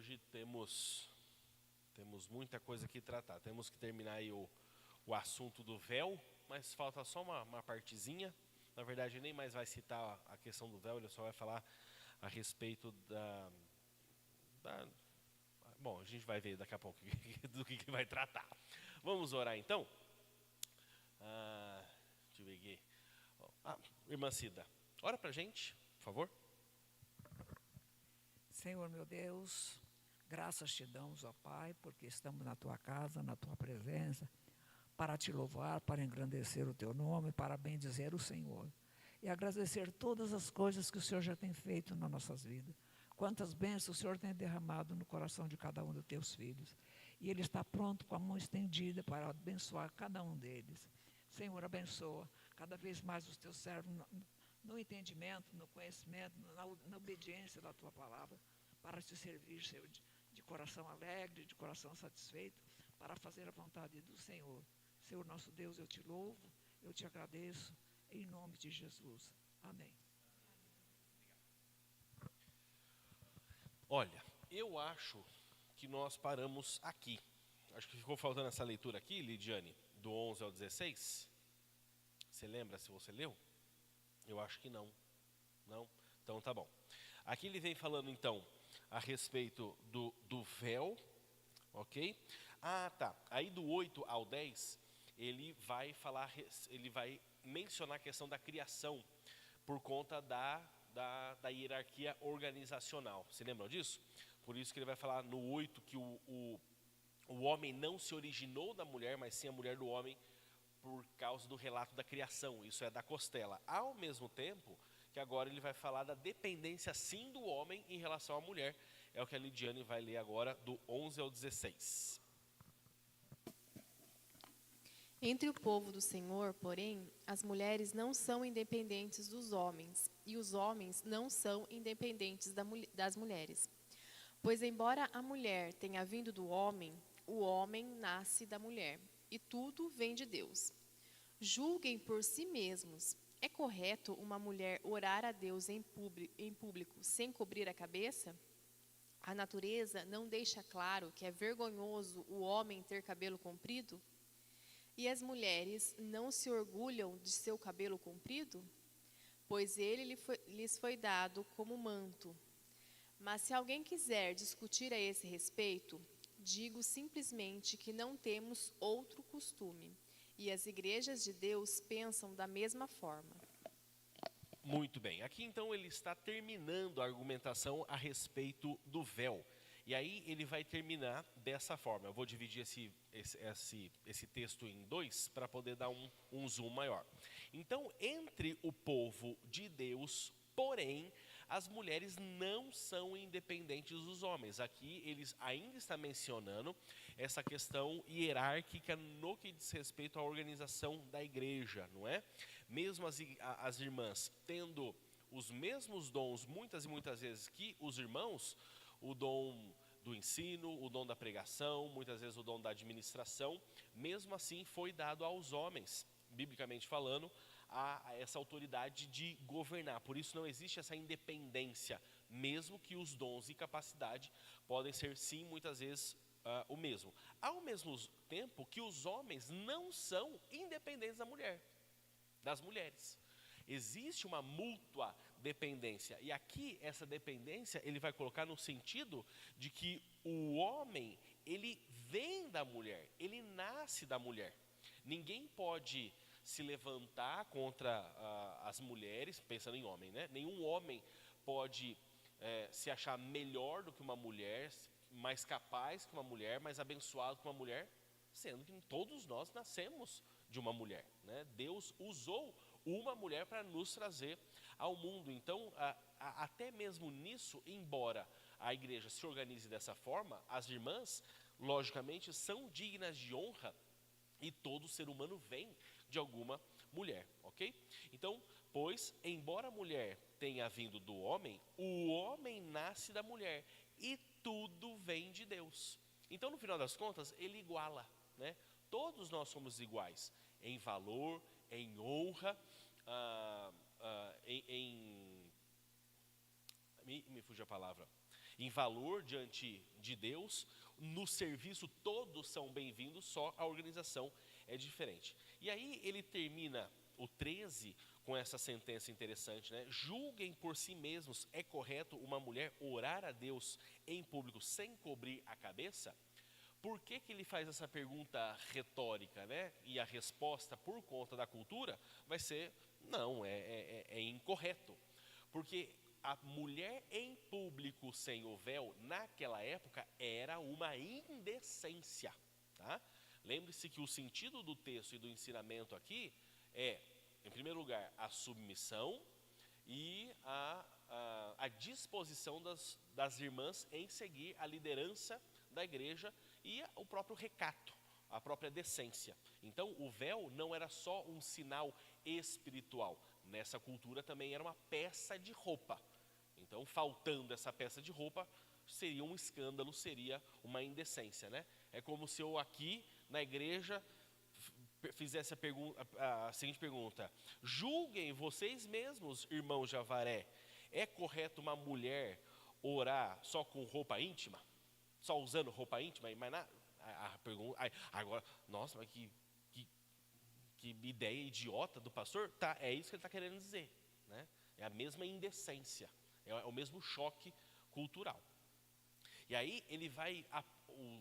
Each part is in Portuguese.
hoje temos muita coisa que tratar. Temos que terminar aí o assunto do véu, mas falta só uma partezinha. Na verdade, nem mais vai citar a questão do véu, ele só vai falar a respeito Bom, a gente vai ver daqui a pouco do que vai tratar. Vamos orar então? Deixa eu ver aqui. Irmã Cida, ora pra gente, por favor. Senhor meu Deus, graças te damos, ó Pai, porque estamos na tua casa, na tua presença, para te louvar, para engrandecer o teu nome, para bendizer o Senhor. E agradecer todas as coisas que o Senhor já tem feito nas nossas vidas. Quantas bênçãos o Senhor tem derramado no coração de cada um dos teus filhos. E Ele está pronto com a mão estendida para abençoar cada um deles. Senhor, abençoa cada vez mais os teus servos no entendimento, no conhecimento, na obediência da tua palavra, para te servir, Senhor, de coração alegre, de coração satisfeito, para fazer a vontade do Senhor. Senhor nosso Deus, eu te louvo, eu te agradeço, em nome de Jesus. Amém. Olha, eu acho que nós paramos aqui. Acho que ficou faltando essa leitura aqui, Lidiane, do 11 ao 16. Você lembra se você leu? Eu acho que não. Não? Então tá bom. Aqui ele vem falando então a respeito do véu, ok? Tá. Aí do 8 ao 10, ele vai mencionar a questão da criação por conta da hierarquia organizacional. Você lembram disso? Por isso que ele vai falar no 8 que o homem não se originou da mulher, mas sim a mulher do homem, por causa do relato da criação. Isso é da costela. Ao mesmo tempo que agora ele vai falar da dependência sim do homem em relação à mulher. É o que a Lidiane vai ler agora do 11 ao 16. Entre o povo do Senhor, porém, as mulheres não são independentes dos homens, e os homens não são independentes das mulheres. Pois embora a mulher tenha vindo do homem, o homem nasce da mulher, e tudo vem de Deus. Julguem por si mesmos. É correto uma mulher orar a Deus em público sem cobrir a cabeça? A natureza não deixa claro que é vergonhoso o homem ter cabelo comprido? E as mulheres não se orgulham de seu cabelo comprido? Pois ele lhes foi dado como manto. Mas se alguém quiser discutir a esse respeito, digo simplesmente que não temos outro costume. E as igrejas de Deus pensam da mesma forma. Muito bem. Aqui então ele está terminando a argumentação a respeito do véu. E aí ele vai terminar dessa forma. Eu vou dividir esse texto em dois para poder dar um zoom maior. Então, entre o povo de Deus, porém, as mulheres não são independentes dos homens. Aqui eles ainda está mencionando essa questão hierárquica no que diz respeito à organização da igreja, não é? Mesmo as irmãs tendo os mesmos dons muitas e muitas vezes que os irmãos, o dom do ensino, o dom da pregação, muitas vezes o dom da administração, mesmo assim foi dado aos homens, biblicamente falando, a essa autoridade de governar. Por isso não existe essa independência, mesmo que os dons e capacidade podem ser sim muitas vezes o mesmo. Ao mesmo tempo que os homens não são independentes das mulheres. Existe uma mútua dependência. E aqui essa dependência ele vai colocar no sentido de que o homem, ele vem da mulher, ele nasce da mulher. Ninguém pode se levantar contra as mulheres, pensando em homem, né? Nenhum homem pode se achar melhor do que uma mulher, mais capaz que uma mulher, mais abençoado que uma mulher, sendo que todos nós nascemos de uma mulher, né? Deus usou uma mulher para nos trazer ao mundo. Então, até mesmo nisso, embora a igreja se organize dessa forma, as irmãs, logicamente, são dignas de honra e todo ser humano vem de alguma mulher, ok? Então, pois, embora a mulher tenha vindo do homem, o homem nasce da mulher e tudo vem de Deus. Então, no final das contas, ele iguala, né? Todos nós somos iguais em valor, em honra, me fugiu a palavra. em valor diante de Deus, no serviço todos são bem-vindos, só a organização é diferente. E aí ele termina o 13 com essa sentença interessante, né? Julguem por si mesmos, é correto uma mulher orar a Deus em público sem cobrir a cabeça? Por que ele faz essa pergunta retórica, né? E a resposta, por conta da cultura, vai ser, não, é incorreto. Porque a mulher em público sem o véu, naquela época, era uma indecência. Tá? Lembre-se que o sentido do texto e do ensinamento aqui é, em primeiro lugar, a submissão e a disposição das irmãs em seguir a liderança da igreja e o próprio recato, a própria decência. Então, o véu não era só um sinal espiritual. Nessa cultura também era uma peça de roupa. Então, faltando essa peça de roupa, seria um escândalo, seria uma indecência, né? É como se eu aqui, na igreja, fizesse a seguinte pergunta: julguem vocês mesmos, irmãos de Avaré, é correto uma mulher orar só com roupa íntima? Só usando roupa íntima? Mas a pergunta, agora, nossa, mas que ideia idiota do pastor. Tá, é isso que ele está querendo dizer, né? É a mesma indecência, é o mesmo choque cultural. E aí ele vai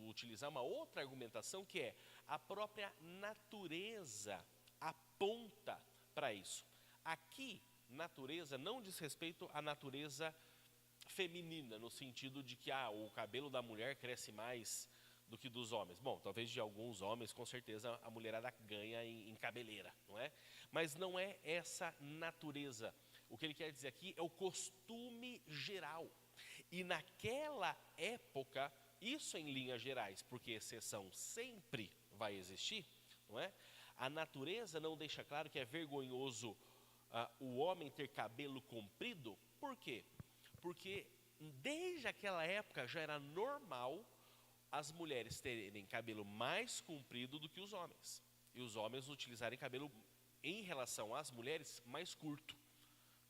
utilizar uma outra argumentação, que é a própria natureza aponta para isso. Aqui, natureza não diz respeito à natureza feminina, no sentido de que o cabelo da mulher cresce mais do que dos homens. Bom, talvez de alguns homens, com certeza, a mulherada ganha em cabeleira, não é? Mas não é essa natureza. O que ele quer dizer aqui é o costume geral. E naquela época, isso em linhas gerais, porque exceção sempre vai existir, não é? A natureza não deixa claro que é vergonhoso o homem ter cabelo comprido. Por quê? Porque desde aquela época já era normal as mulheres terem cabelo mais comprido do que os homens. E os homens utilizarem cabelo, em relação às mulheres, mais curto,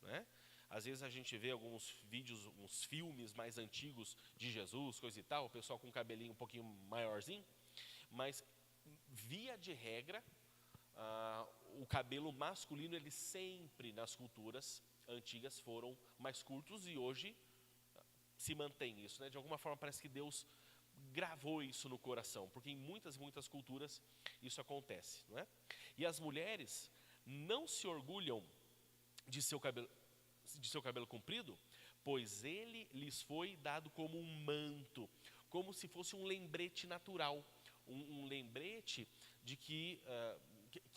né? Às vezes a gente vê alguns vídeos, uns filmes mais antigos de Jesus, coisa e tal, o pessoal com um cabelinho um pouquinho maiorzinho, mas via de regra, o cabelo masculino, ele sempre nas culturas antigas foram mais curtos, e hoje se mantém isso, né? De alguma forma parece que Deus gravou isso no coração, porque em muitas culturas isso acontece, não é? E as mulheres não se orgulham de seu cabelo comprido, pois ele lhes foi dado como um manto, como se fosse um lembrete natural, um lembrete de que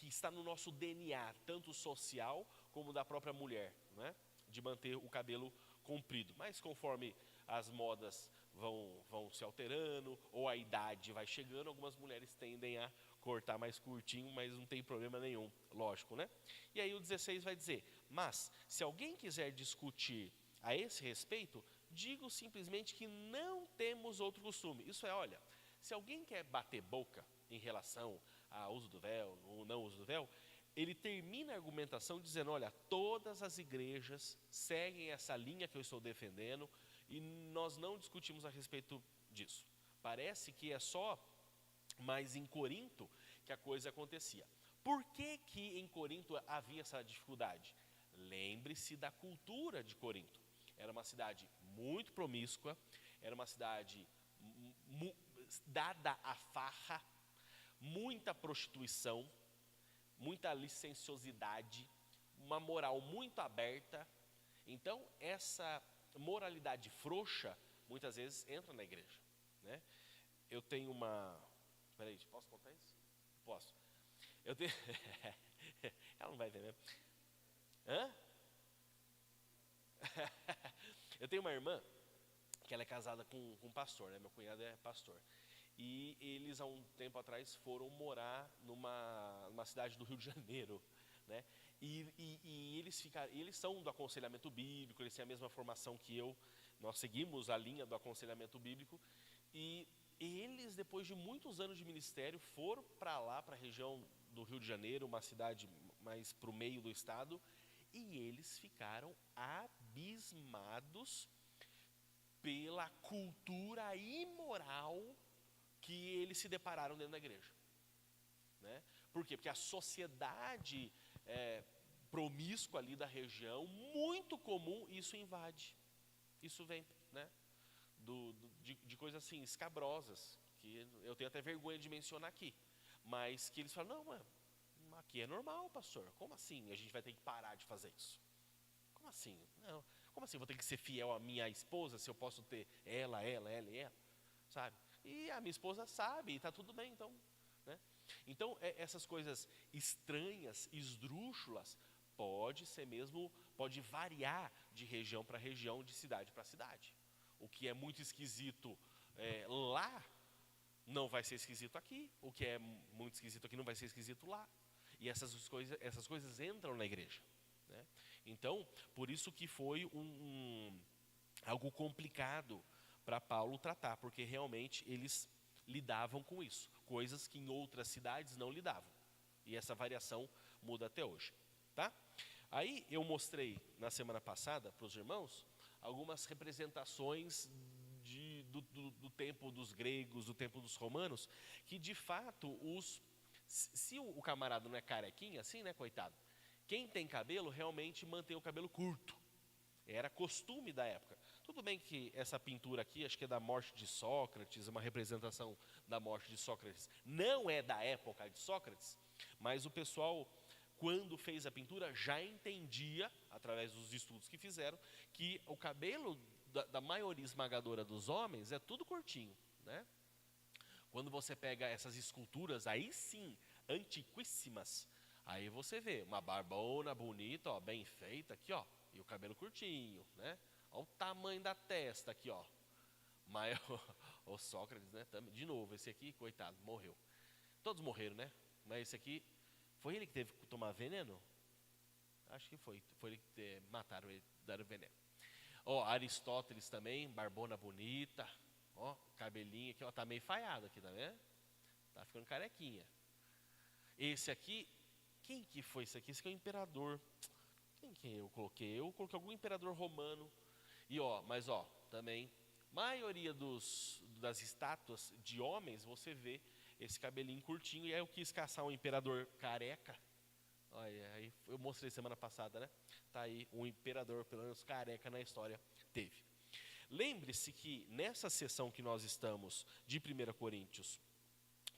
está no nosso DNA, tanto social como da própria mulher, né? De manter o cabelo comprido. Mas conforme as modas vão se alterando, ou a idade vai chegando, algumas mulheres tendem a cortar mais curtinho, mas não tem problema nenhum, lógico, né? E aí o 16 vai dizer: mas, se alguém quiser discutir a esse respeito, digo simplesmente que não temos outro costume. Isso é, olha, se alguém quer bater boca em relação ao uso do véu, ou não uso do véu, ele termina a argumentação dizendo: olha, todas as igrejas seguem essa linha que eu estou defendendo, e nós não discutimos a respeito disso. Parece que é só mais em Corinto que a coisa acontecia. Por que em Corinto havia essa dificuldade? Lembre-se da cultura de Corinto. Era uma cidade muito promíscua, era uma cidade dada à farra, muita prostituição, muita licenciosidade, uma moral muito aberta. Então, essa moralidade frouxa, muitas vezes, entra na igreja, né? Eu tenho uma... Peraí, posso contar isso? Posso. Eu tenho... Ela não vai ver mesmo. Hã? Eu tenho uma irmã que ela é casada com um pastor, né? Meu cunhado é pastor. E eles, há um tempo atrás, foram morar numa cidade do Rio de Janeiro, né? E eles são do aconselhamento bíblico, eles têm a mesma formação que eu, nós seguimos a linha do aconselhamento bíblico, e eles, depois de muitos anos de ministério, foram para lá, para a região do Rio de Janeiro, uma cidade mais para o meio do estado, e eles ficaram abismados pela cultura imoral que eles se depararam dentro da igreja. Né? Por quê? Porque a sociedade promíscua ali da região, muito comum, isso invade. Isso vem, né, de coisas assim, escabrosas, que eu tenho até vergonha de mencionar aqui. Mas que eles falam, não, aqui é normal, pastor. Como assim a gente vai ter que parar de fazer isso? Como assim? Não. Como assim eu vou ter que ser fiel à minha esposa se eu posso ter ela, sabe? E a minha esposa sabe, e está tudo bem, então. Né? Então, essas coisas estranhas, esdrúxulas, pode variar de região para região, de cidade para cidade. O que é muito esquisito lá, não vai ser esquisito aqui. O que é muito esquisito aqui não vai ser esquisito lá. E essas coisas entram na igreja. Né? Então, por isso que foi algo complicado para Paulo tratar, porque realmente eles lidavam com isso, coisas que em outras cidades não lidavam. E essa variação muda até hoje. Tá? Aí eu mostrei na semana passada para os irmãos algumas representações do tempo dos gregos, do tempo dos romanos, que de fato, se o camarada não é carequinha assim, né, coitado, quem tem cabelo realmente mantém o cabelo curto. Era costume da época. Tudo bem que essa pintura aqui, acho que é da morte de Sócrates, uma representação da morte de Sócrates. Não é da época de Sócrates, mas o pessoal, quando fez a pintura, já entendia, através dos estudos que fizeram, que o cabelo da maioria esmagadora dos homens é tudo curtinho. Né? Quando você pega essas esculturas, aí sim, antiquíssimas, aí você vê uma barbona bonita, ó, bem feita aqui, ó, e o cabelo curtinho, né? Olha o tamanho da testa aqui, ó. Mas o Sócrates, né? De novo, esse aqui, coitado, morreu. Todos morreram, né? Mas esse aqui, foi ele que teve que tomar veneno? Acho que foi. Foi ele que mataram ele, deram veneno. Ó, Aristóteles também, barbona bonita. Ó, cabelinho aqui, ó, tá meio falhado aqui, tá vendo? Tá ficando carequinha. Esse aqui, quem que foi esse aqui? Esse aqui é o imperador. Quem que eu coloquei? Eu coloquei algum imperador romano. E ó, mas ó, também, maioria das estátuas de homens, você vê esse cabelinho curtinho. E aí eu quis caçar um imperador careca. Olha, aí eu mostrei semana passada, né? Tá aí um imperador, pelo menos careca na história, teve. Lembre-se que nessa sessão que nós estamos de 1 Coríntios,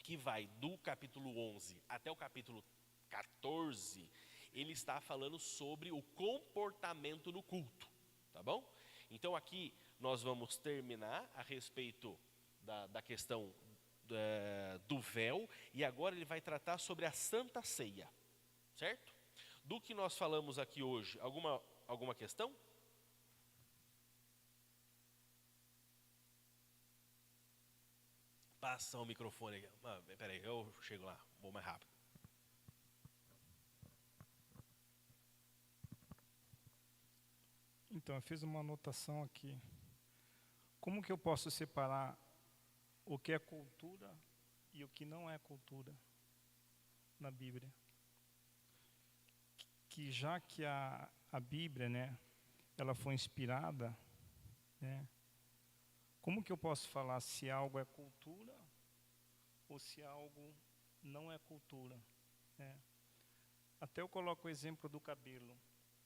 que vai do capítulo 11 até o capítulo 14, ele está falando sobre o comportamento no culto, tá bom? Então aqui nós vamos terminar a respeito da questão do véu, e agora ele vai tratar sobre a Santa Ceia, certo? Do que nós falamos aqui hoje, alguma questão? Passa o microfone aqui. Peraí, eu chego lá, vou mais rápido. Então, eu fiz uma anotação aqui. Como que eu posso separar o que é cultura e o que não é cultura na Bíblia? Que já que a Bíblia, né, ela foi inspirada, né, como que eu posso falar se algo é cultura ou se algo não é cultura? Né? Até eu coloco o exemplo do cabelo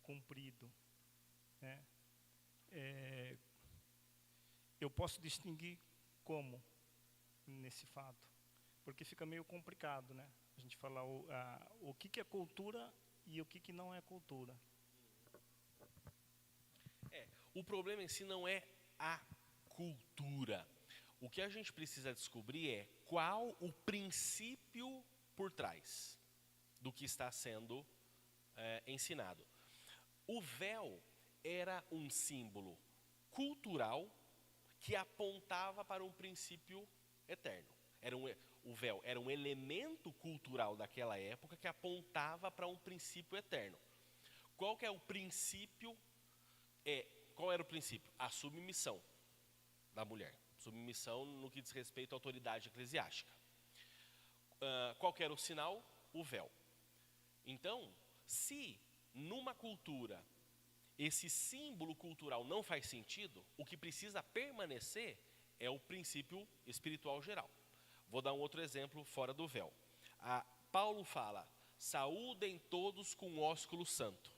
comprido. Né? Eu posso distinguir como nesse fato? Porque fica meio complicado, né? A gente falar o que é cultura e o que não é cultura. O problema em si não é a cultura. O que a gente precisa descobrir é qual o princípio por trás do que está sendo ensinado. O véu era um símbolo cultural que apontava para um princípio eterno. O véu era um elemento cultural daquela época que apontava para um princípio eterno. Qual que é o princípio? Qual era o princípio? A submissão da mulher. Submissão no que diz respeito à autoridade eclesiástica. Qual que era o sinal? O véu. Então, se numa cultura esse símbolo cultural não faz sentido, o que precisa permanecer é o princípio espiritual geral. Vou dar um outro exemplo fora do véu. Paulo fala, saúdem todos com ósculo santo.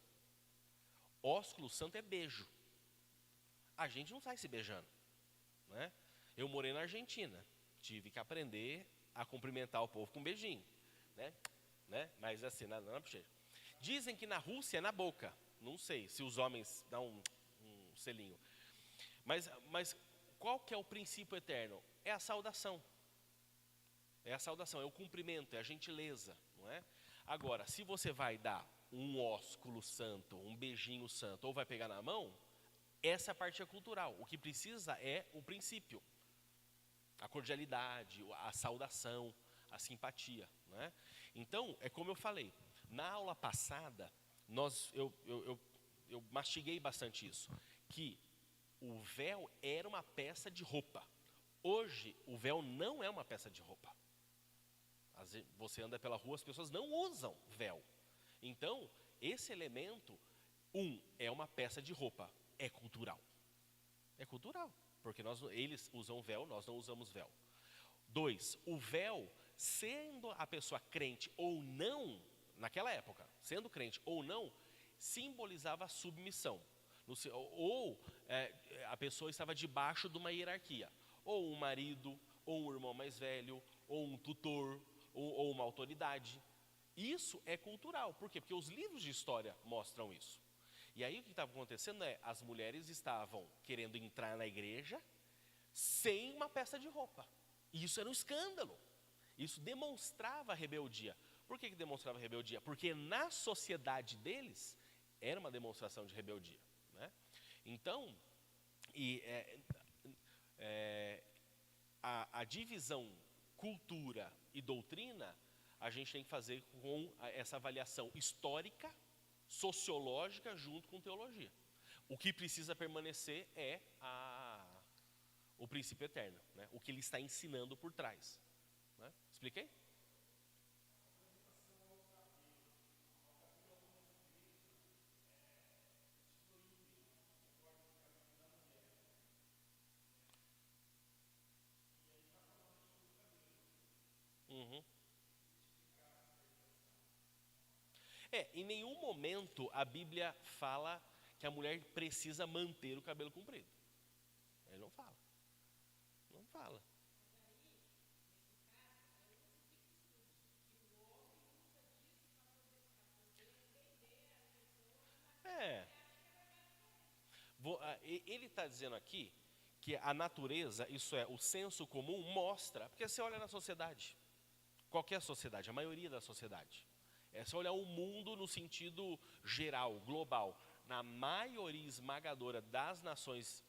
Ósculo santo é beijo. A gente não sai se beijando, né? Eu morei na Argentina, tive que aprender a cumprimentar o povo com um beijinho, né? Mas assim, na bochecha. Dizem que na Rússia é na boca. Não sei se os homens dão um selinho. Mas qual que é o princípio eterno? É a saudação. É a saudação, é o cumprimento, é a gentileza, não é? Agora, se você vai dar um ósculo santo, um beijinho santo, ou vai pegar na mão, essa parte é cultural. O que precisa é o princípio. A cordialidade, a saudação, a simpatia, não é? Então, é como eu falei, na aula passada, eu mastiguei bastante isso, que o véu era uma peça de roupa. Hoje, o véu não é uma peça de roupa. Você anda pela rua, as pessoas não usam véu. Então, esse elemento, é uma peça de roupa, é cultural. É cultural, porque eles usam véu, nós não usamos véu. 2, o véu, sendo a pessoa crente ou não, naquela época, sendo crente ou não, simbolizava a submissão. A pessoa estava debaixo de uma hierarquia. Ou um marido, ou um irmão mais velho, ou um tutor, ou uma autoridade. Isso é cultural. Por quê? Porque os livros de história mostram isso. E aí o que estava acontecendo as mulheres estavam querendo entrar na igreja sem uma peça de roupa. E isso era um escândalo. Isso demonstrava rebeldia. Por que demonstrava rebeldia? Porque na sociedade deles era uma demonstração de rebeldia, né? Então, a divisão cultura e doutrina, a gente tem que fazer com essa avaliação histórica, sociológica, junto com teologia. O que precisa permanecer é o princípio eterno, né? O que ele está ensinando por trás, né? Expliquei? Uhum. Em nenhum momento a Bíblia fala que a mulher precisa manter o cabelo comprido. Ele não fala. Não fala. Ele está dizendo aqui que a natureza, isso é, o senso comum mostra, porque você olha na sociedade, qualquer sociedade, a maioria da sociedade, é só olhar o mundo no sentido geral, global, na maioria esmagadora das nações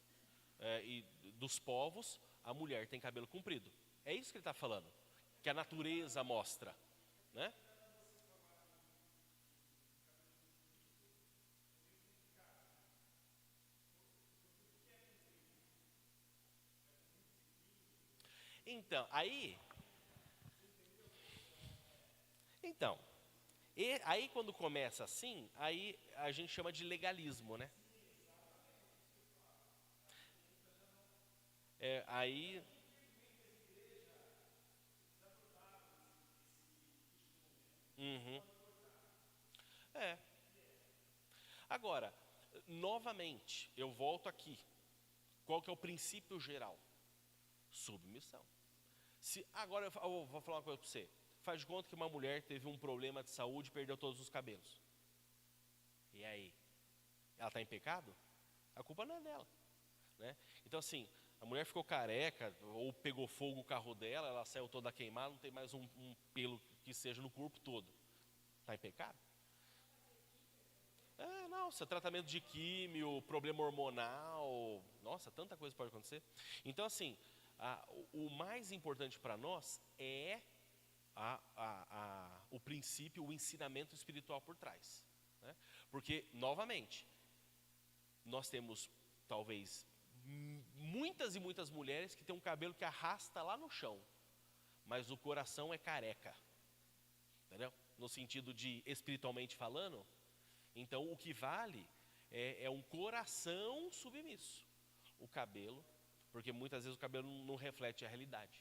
e dos povos, a mulher tem cabelo comprido. É isso que ele está falando, que a natureza mostra, né? Então, aí quando começa assim, aí a gente chama de legalismo, né? Aí... Uhum. Agora, novamente, eu volto aqui. Qual que é o princípio geral? Submissão. Agora eu vou falar uma coisa para você. Faz de conta que uma mulher teve um problema de saúde e perdeu todos os cabelos. E aí? Ela está em pecado? A culpa não é dela, né? Então assim, a mulher ficou careca, ou pegou fogo o carro dela, ela saiu toda queimada, não tem mais um pelo que seja no corpo todo. Está em pecado? Nossa, tratamento de químio, problema hormonal, nossa, tanta coisa pode acontecer. Então assim, o mais importante para nós é o princípio, o ensinamento espiritual por trás, né? Porque, novamente, nós temos talvez muitas e muitas mulheres que têm um cabelo que arrasta lá no chão, mas o coração é careca, entendeu? No sentido de espiritualmente falando. Então o que vale é um coração submisso. O cabelo, porque muitas vezes o cabelo não reflete a realidade,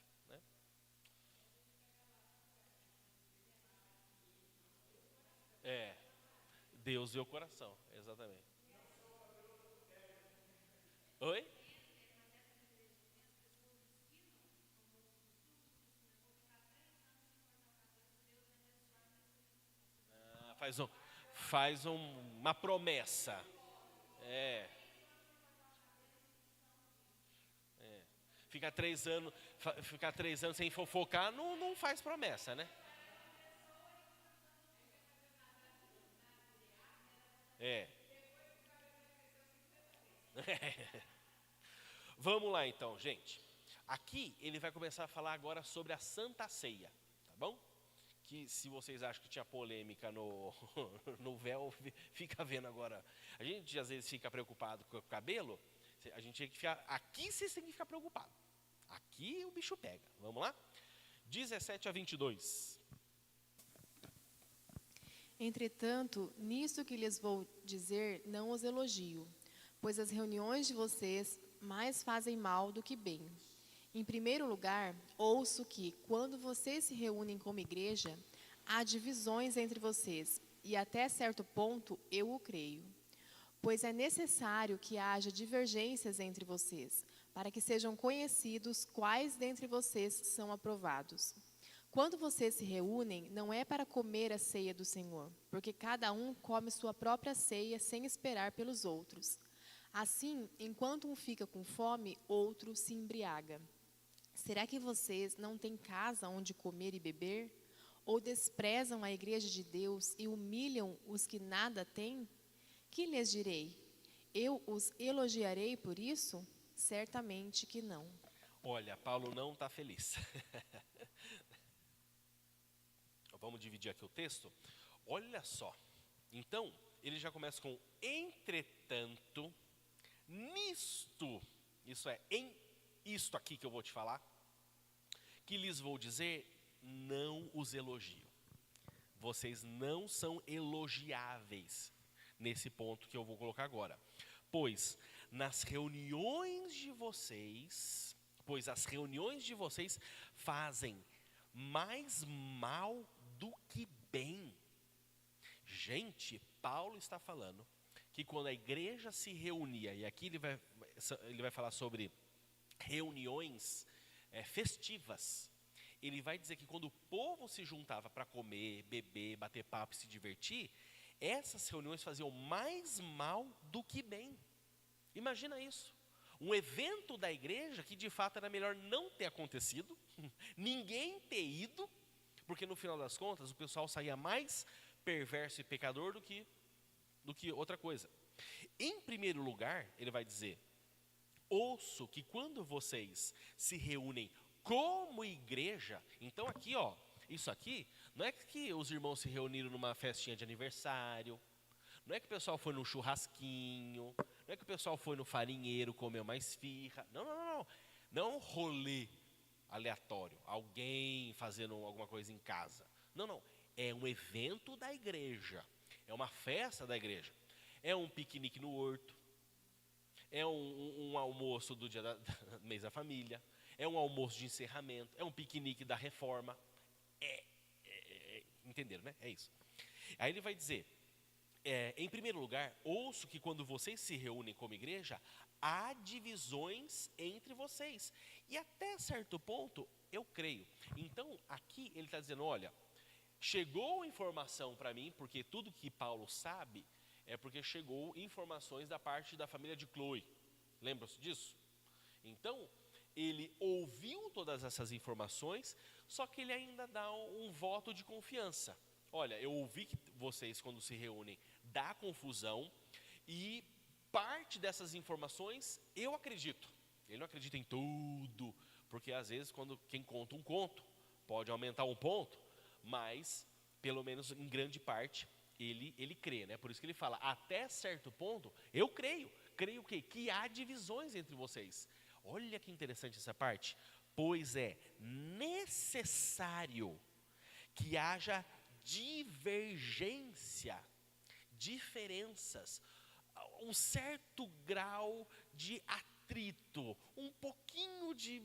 né? Deus vê o coração, exatamente. Oi? Uma promessa. É. Ficar 3 anos sem fofocar não faz promessa, né? É. Vamos lá então, gente. Aqui ele vai começar a falar agora sobre a Santa Ceia, tá bom? Que se vocês acham que tinha polêmica no, no véu, fica vendo agora. A gente às vezes fica preocupado com o cabelo, a gente tem que ficar. Aqui vocês têm que ficar preocupados. Aqui o bicho pega. Vamos lá? 17-22. Entretanto, nisto que lhes vou dizer, não os elogio, pois as reuniões de vocês mais fazem mal do que bem. Em primeiro lugar, ouço que, quando vocês se reúnem como igreja, há divisões entre vocês, e até certo ponto eu o creio. Pois é necessário que haja divergências entre vocês, para que sejam conhecidos quais dentre vocês são aprovados. Quando vocês se reúnem, não é para comer a ceia do Senhor, porque cada um come sua própria ceia sem esperar pelos outros. Assim, enquanto um fica com fome, outro se embriaga. Será que vocês não têm casa onde comer e beber? Ou desprezam a igreja de Deus e humilham os que nada têm? Que lhes direi? Eu os elogiarei por isso? Certamente que não. Olha, Paulo não está feliz. Vamos dividir aqui o texto. Olha só. Então, ele já começa com entretanto, nisto, isso é, em isto aqui que eu vou te falar, que lhes vou dizer, não os elogio. Vocês não são elogiáveis nesse ponto que eu vou colocar agora. Pois as reuniões de vocês fazem mais mal do que bem. Gente, Paulo está falando que quando a igreja se reunia, e aqui ele vai falar sobre reuniões festivas, ele vai dizer que quando o povo se juntava para comer, beber, bater papo e se divertir, essas reuniões faziam mais mal do que bem. Imagina isso. Um evento da igreja que de fato era melhor não ter acontecido, ninguém ter ido, porque no final das contas o pessoal saía mais perverso e pecador do que outra coisa. Em primeiro lugar, ele vai dizer, ouço que quando vocês se reúnem como igreja, então aqui ó, isso aqui, não é que os irmãos se reuniram numa festinha de aniversário, não é que o pessoal foi num churrasquinho, não é que o pessoal foi no farinheiro comer uma esfirra, não é um rolê aleatório, alguém fazendo alguma coisa em casa, não, é um evento da igreja, é uma festa da igreja, é um piquenique no horto, é um almoço do dia do mês da família, é um almoço de encerramento, é um piquenique da reforma, entenderam, né? É isso. Aí ele vai dizer, em primeiro lugar, ouço que quando vocês se reúnem como igreja, há divisões entre vocês. E até certo ponto, eu creio. Então, aqui ele está dizendo, olha, chegou informação para mim, porque tudo que Paulo sabe é porque chegou informações da parte da família de Cloe. Lembram-se disso? Então, ele ouviu todas essas informações, só que ele ainda dá um voto de confiança. Olha, eu ouvi que vocês, quando se reúnem, dá confusão, e parte dessas informações eu acredito. Ele não acredita em tudo, porque às vezes quando quem conta um conto, pode aumentar um ponto, mas pelo menos em grande parte ele crê, né? Por isso que ele fala, até certo ponto, eu creio o quê? Que há divisões entre vocês. Olha que interessante essa parte. Pois é necessário que haja divergência, diferenças. um certo grau de atrito, um pouquinho de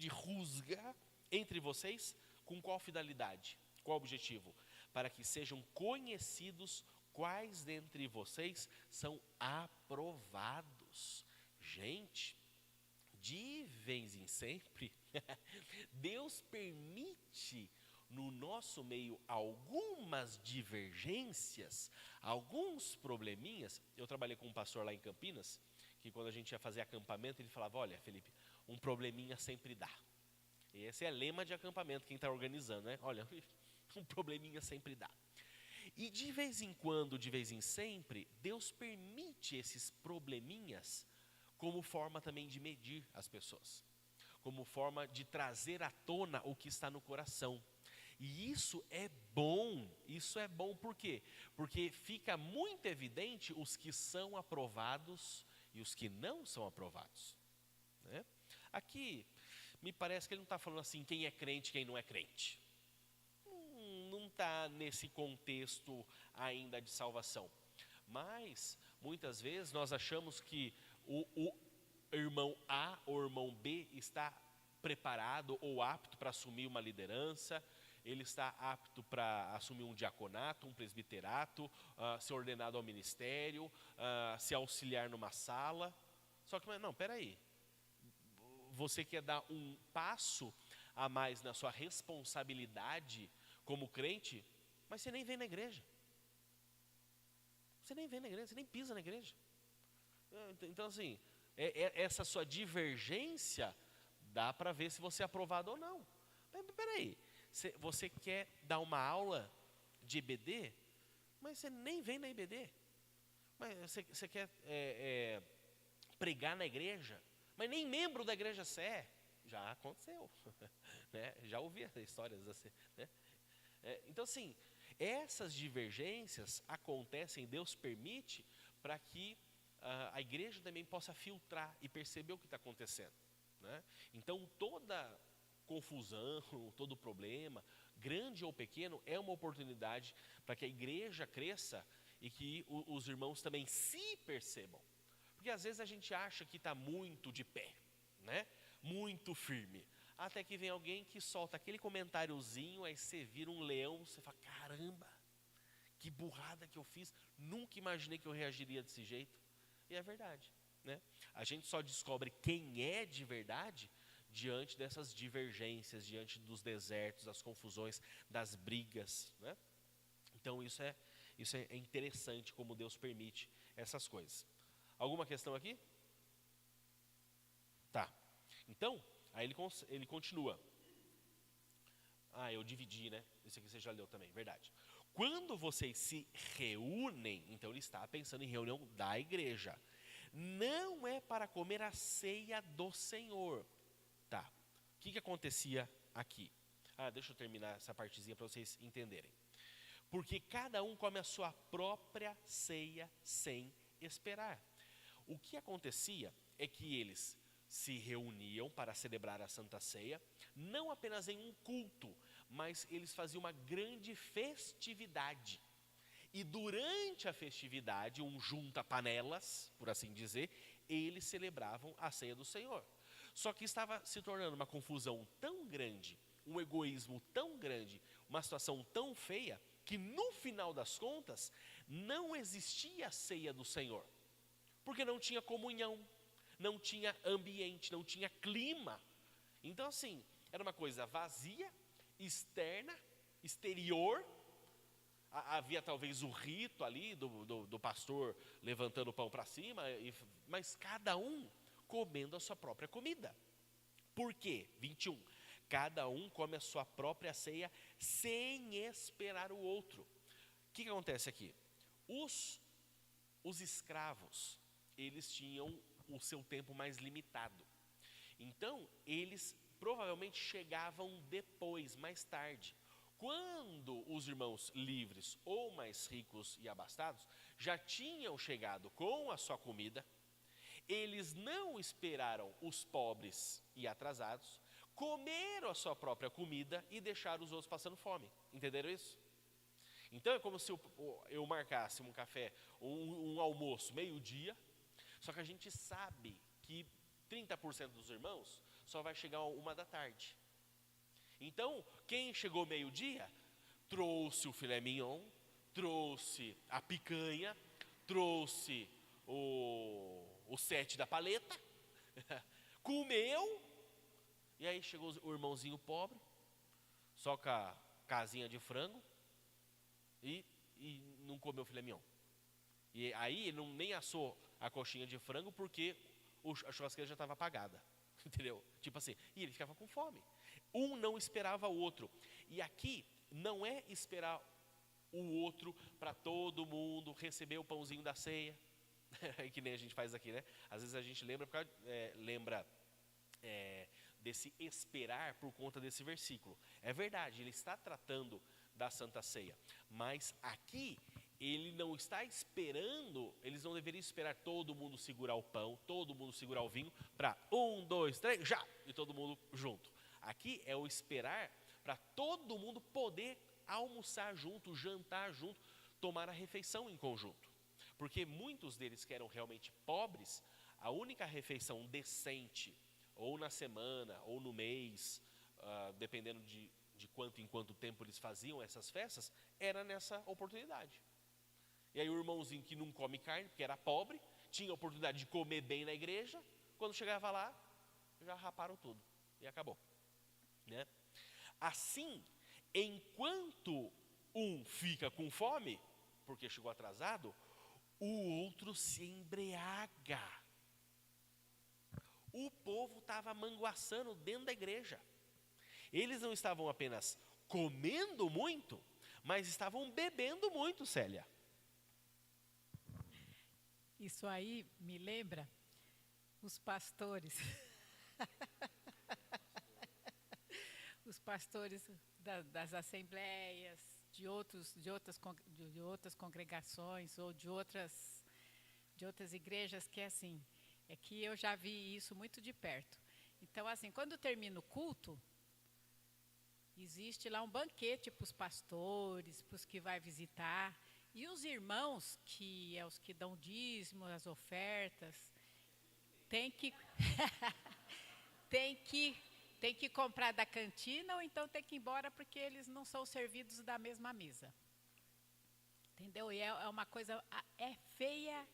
rusga entre vocês. Com qual finalidade? Qual objetivo? Para que sejam conhecidos quais dentre vocês são aprovados. Gente, de vez em sempre, Deus permite no nosso meio algumas divergências, alguns probleminhas. Eu trabalhei com um pastor lá em Campinas, que quando a gente ia fazer acampamento, ele falava: olha, Felipe, um probleminha sempre dá. E esse é lema de acampamento, quem está organizando, né? Olha, um probleminha sempre dá. E de vez em quando, de vez em sempre, Deus permite esses probleminhas como forma também de medir as pessoas, como forma de trazer à tona o que está no coração. E isso é bom por quê? Porque fica muito evidente os que são aprovados e os que não são aprovados, né? Aqui, me parece que ele não está falando assim, quem é crente, quem não é crente. Não está nesse contexto ainda de salvação. Mas, muitas vezes, nós achamos que o irmão A ou irmão B está preparado ou apto para assumir uma liderança, ele está apto para assumir um diaconato, um presbiterato, ser ordenado ao ministério, se auxiliar numa sala. Só que, não, peraí, você quer dar um passo a mais na sua responsabilidade como crente, mas você nem vem na igreja. Você nem vem na igreja, você nem pisa na igreja. Então, assim, essa sua divergência dá para ver se você é aprovado ou não. Mas peraí, você quer dar uma aula de EBD, mas você nem vem na EBD. Mas você quer pregar na igreja, mas nem membro da igreja você é. Já aconteceu, né? Já ouvi histórias assim, né? Então, assim, essas divergências acontecem, Deus permite, para que a igreja também possa filtrar e perceber o que está acontecendo, né? Então, toda confusão, todo problema, grande ou pequeno, é uma oportunidade para que a igreja cresça e que os irmãos também se percebam. Porque às vezes a gente acha que está muito de pé, né? Muito firme. Até que vem alguém que solta aquele comentáriozinho, aí você vira um leão, você fala: caramba, que burrada que eu fiz, nunca imaginei que eu reagiria desse jeito. E é verdade, né? A gente só descobre quem é de verdade diante dessas divergências, diante dos desertos, das confusões, das brigas, né? Então isso é interessante como Deus permite essas coisas. Alguma questão aqui? Tá. Então, aí ele continua. Eu dividi, né? Isso aqui você já leu também, verdade. Quando vocês se reúnem, então ele está pensando em reunião da igreja. Não é para comer a ceia do Senhor. Tá. O que acontecia aqui? Deixa eu terminar essa partezinha para vocês entenderem. Porque cada um come a sua própria ceia sem esperar. O que acontecia é que eles se reuniam para celebrar a Santa Ceia, não apenas em um culto, mas eles faziam uma grande festividade. E durante a festividade, um junta-panelas, por assim dizer, eles celebravam a ceia do Senhor. Só que estava se tornando uma confusão tão grande, um egoísmo tão grande, uma situação tão feia, que no final das contas, não existia a ceia do Senhor. Porque não tinha comunhão, não tinha ambiente, não tinha clima. Então, assim, era uma coisa vazia, externa, exterior. Havia talvez o rito ali do pastor levantando o pão para cima, mas cada um comendo a sua própria comida. Por quê? 21. Cada um come a sua própria ceia sem esperar o outro. O que acontece aqui? Os escravos, eles tinham o seu tempo mais limitado. Então, eles provavelmente chegavam depois, mais tarde. Quando os irmãos livres ou mais ricos e abastados já tinham chegado com a sua comida, eles não esperaram os pobres e atrasados, comeram a sua própria comida e deixaram os outros passando fome. Entenderam isso? Então é como se eu marcasse um café, um almoço, meio-dia, só que a gente sabe que 30% dos irmãos só vai chegar 1 da tarde. Então, quem chegou meio-dia, trouxe o filé mignon, trouxe a picanha, trouxe o set da paleta, comeu, e aí chegou o irmãozinho pobre, só com a casinha de frango, e não comeu filé mignon. E aí ele nem assou a coxinha de frango porque a churrasqueira já estava apagada. Entendeu? Tipo assim, e ele ficava com fome. Um não esperava o outro. E aqui não é esperar o outro para todo mundo receber o pãozinho da ceia, que nem a gente faz aqui, né? Às vezes a gente lembra desse esperar por conta desse versículo. É verdade, ele está tratando da Santa Ceia, mas aqui ele não está esperando, eles não deveriam esperar todo mundo segurar o pão, todo mundo segurar o vinho, para 1, 2, 3, já, e todo mundo junto. Aqui é o esperar para todo mundo poder almoçar junto, jantar junto, tomar a refeição em conjunto. Porque muitos deles que eram realmente pobres, a única refeição decente, ou na semana, ou no mês, dependendo de quanto em quanto tempo eles faziam essas festas, era nessa oportunidade. E aí o irmãozinho que não come carne, porque era pobre, tinha a oportunidade de comer bem na igreja, quando chegava lá, já raparam tudo, e acabou. Né? Assim, enquanto um fica com fome, porque chegou atrasado, o outro se embriaga. O povo estava manguaçando dentro da igreja. Eles não estavam apenas comendo muito, mas estavam bebendo muito, Célia. Isso aí me lembra os pastores. Os pastores das assembleias, de outras congregações ou de outras igrejas, que é assim, é que eu já vi isso muito de perto. Então, assim, quando termina o culto, existe lá um banquete para os pastores, para os que vai visitar, e os irmãos, que é os que dão dízimo, as ofertas, tem que tem que comprar da cantina ou então tem que ir embora porque eles não são servidos da mesma mesa. Entendeu? E é uma coisa, é feia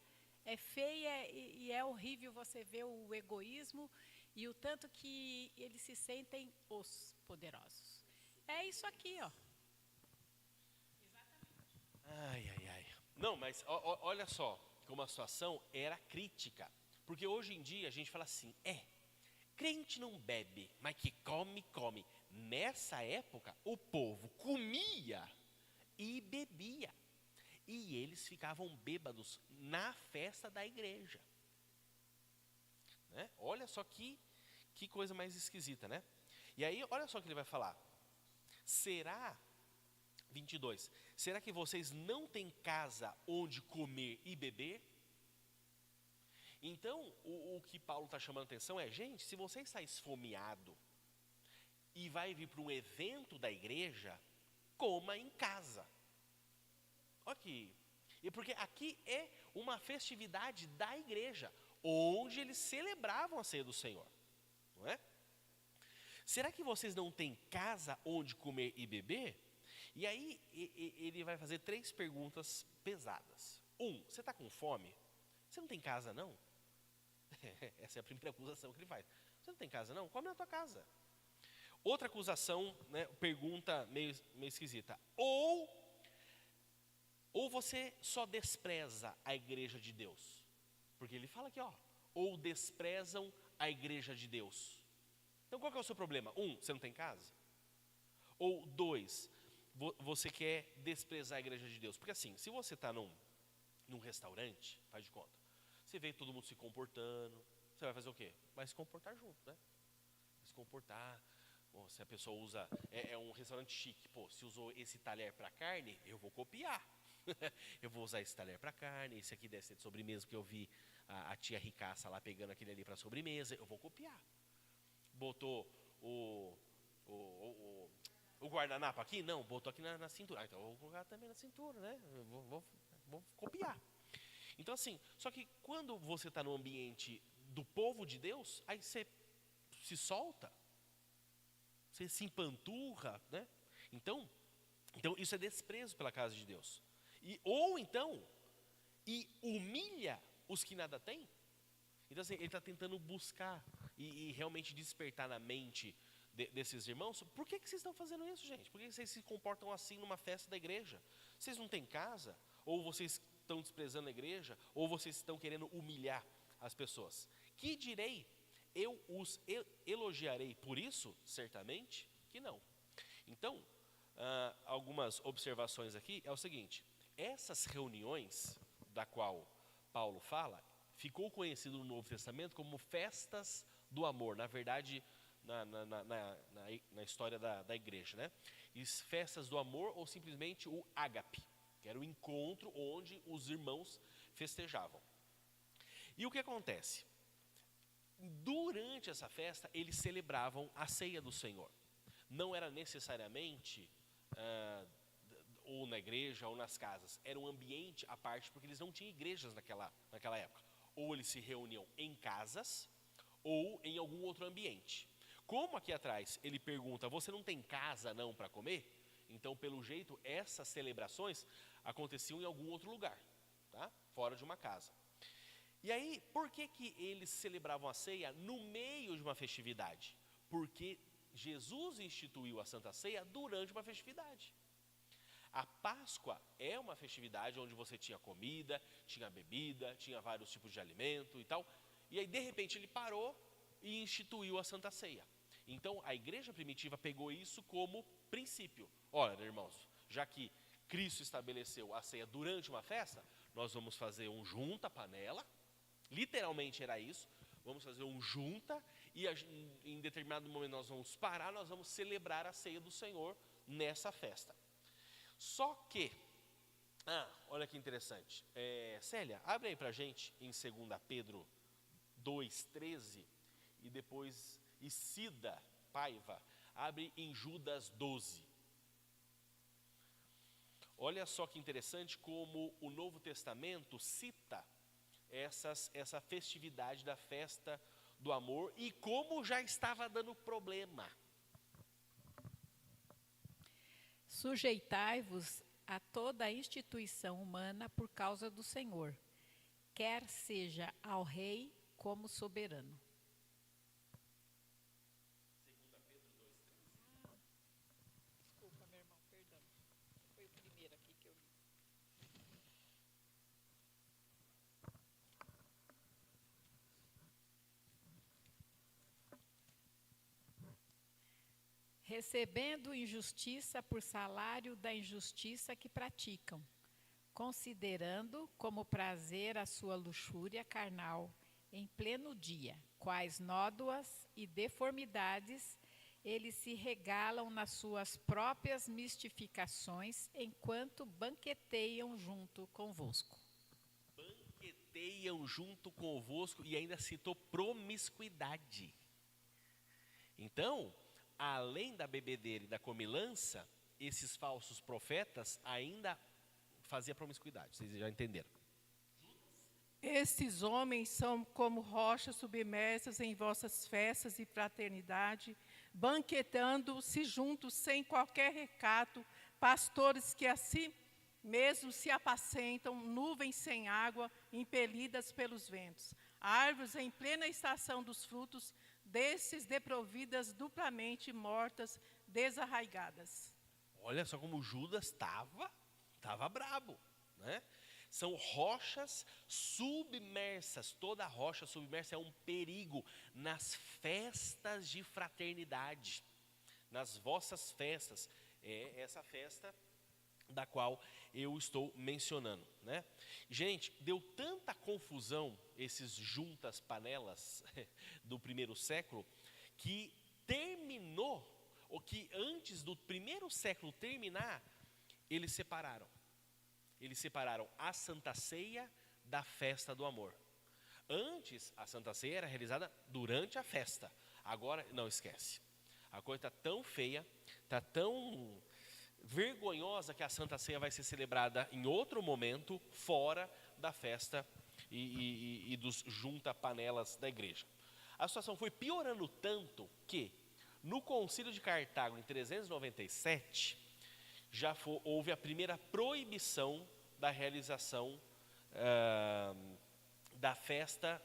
e é horrível você ver o egoísmo e o tanto que eles se sentem os poderosos. É isso aqui, ó. Ai, ai, ai. Não, mas olha só como a situação era crítica. Porque hoje em dia a gente fala assim, crente não bebe, mas que come, come. Nessa época, o povo comia e bebia. E eles ficavam bêbados na festa da igreja. Né? Olha só que coisa mais esquisita, né? E aí, olha só o que ele vai falar. 22, será que vocês não têm casa onde comer e beber? Então, o que Paulo está chamando a atenção é, gente, se você está esfomeado e vai vir para um evento da igreja, coma em casa. Aqui. E porque aqui é uma festividade da igreja, onde eles celebravam a ceia do Senhor. Não é? Será que vocês não têm casa onde comer e beber? E aí ele vai fazer 3 perguntas pesadas. 1, você está com fome? Você não tem casa não? Essa é a primeira acusação que ele faz. Você não tem casa não? Come na tua casa. Outra acusação, né, pergunta meio esquisita. Ou você só despreza a igreja de Deus? Porque ele fala aqui, ou desprezam a igreja de Deus. Então qual que é o seu problema? 1, você não tem casa? Ou 2, você quer desprezar a igreja de Deus? Porque assim, se você está num restaurante, faz de conta, você vê todo mundo se comportando, você vai fazer o quê? Vai se comportar junto, né? Vai se comportar. Bom, se a pessoa usa, é um restaurante chique, se usou esse talher para carne, eu vou copiar. Eu vou usar esse talher para carne, esse aqui deve ser de sobremesa, porque eu vi a tia ricaça lá pegando aquele ali para sobremesa, eu vou copiar. Botou o o guardanapo aqui? Não, botou aqui na cintura. Então eu vou colocar também na cintura, né? Eu vou copiar. Então assim, só que quando você está no ambiente do povo de Deus, aí você se solta, você se empanturra, né? Então isso é desprezo pela casa de Deus. Ou então, humilha os que nada têm. Então assim, ele está tentando buscar e realmente despertar na mente desses irmãos. Por que vocês estão fazendo isso, gente? Por que vocês se comportam assim numa festa da igreja? Vocês não têm casa? Ou vocês estão desprezando a igreja? Ou vocês estão querendo humilhar as pessoas? Que direi? Eu os elogiarei por isso? Certamente que não. Então, algumas observações aqui é o seguinte: essas reuniões da qual Paulo fala, ficou conhecido no Novo Testamento como festas do amor. Na verdade, na história da igreja, né? Festas do amor, ou simplesmente o ágape, que era o encontro onde os irmãos festejavam. E o que acontece? Durante essa festa, eles celebravam a ceia do Senhor. Não era necessariamente ou na igreja ou nas casas. Era um ambiente à parte, porque eles não tinham igrejas naquela época. Ou eles se reuniam em casas, ou em algum outro ambiente. Como aqui atrás ele pergunta, você não tem casa não para comer? Então, pelo jeito, essas celebrações aconteciam em algum outro lugar, tá? Fora de uma casa. E aí, por que eles celebravam a ceia no meio de uma festividade? Porque Jesus instituiu a Santa Ceia durante uma festividade. A Páscoa é uma festividade onde você tinha comida, tinha bebida, tinha vários tipos de alimento e tal. E aí, de repente, ele parou e instituiu a Santa Ceia. Então, a igreja primitiva pegou isso como princípio. Olha, irmãos, já que Cristo estabeleceu a ceia durante uma festa, nós vamos fazer um junta-panela. Literalmente era isso. Vamos fazer um junta e em determinado momento nós vamos parar, nós vamos celebrar a ceia do Senhor nessa festa. Só que, olha que interessante. Célia, abre aí pra gente em 2 Pedro 2,13 e depois Cida Paiva, abre em Judas 12. Olha só que interessante como o Novo Testamento cita essa festividade da festa do amor e como já estava dando problema. Sujeitai-vos a toda a instituição humana por causa do Senhor, quer seja ao rei como soberano. 2 Pedro 2,13. Desculpa, meu irmão, perdão. Foi o primeiro aqui que eu li. Recebendo injustiça por salário da injustiça que praticam, considerando como prazer a sua luxúria carnal em pleno dia, quais nódoas e deformidades eles se regalam nas suas próprias mistificações, enquanto banqueteiam junto convosco. Banqueteiam junto convosco, e ainda citou promiscuidade. Então, além da bebedeira e da comilança, esses falsos profetas ainda faziam promiscuidade. Vocês já entenderam? Estes homens são como rochas submersas em vossas festas e fraternidade, banquetando-se juntos sem qualquer recato, pastores que a si mesmos se apacentam, nuvens sem água, impelidas pelos ventos, árvores em plena estação dos frutos, desses deprovidas, duplamente mortas, desarraigadas. Olha só como Judas estava brabo, né? São rochas submersas. Toda rocha submersa é um perigo nas festas de fraternidade, nas vossas festas. É essa festa da qual eu estou mencionando, né? Gente, deu tanta confusão esses juntas panelas do primeiro século, que terminou, ou que antes do primeiro século terminar, eles separaram a Santa Ceia da festa do amor. Antes, a Santa Ceia era realizada durante a festa. Agora, não esquece. A coisa está tão feia, está tão vergonhosa que a Santa Ceia vai ser celebrada em outro momento, fora da festa e dos junta-panelas da igreja. A situação foi piorando tanto que, no Concílio de Cartago, em 397, houve a primeira proibição da realização da festa,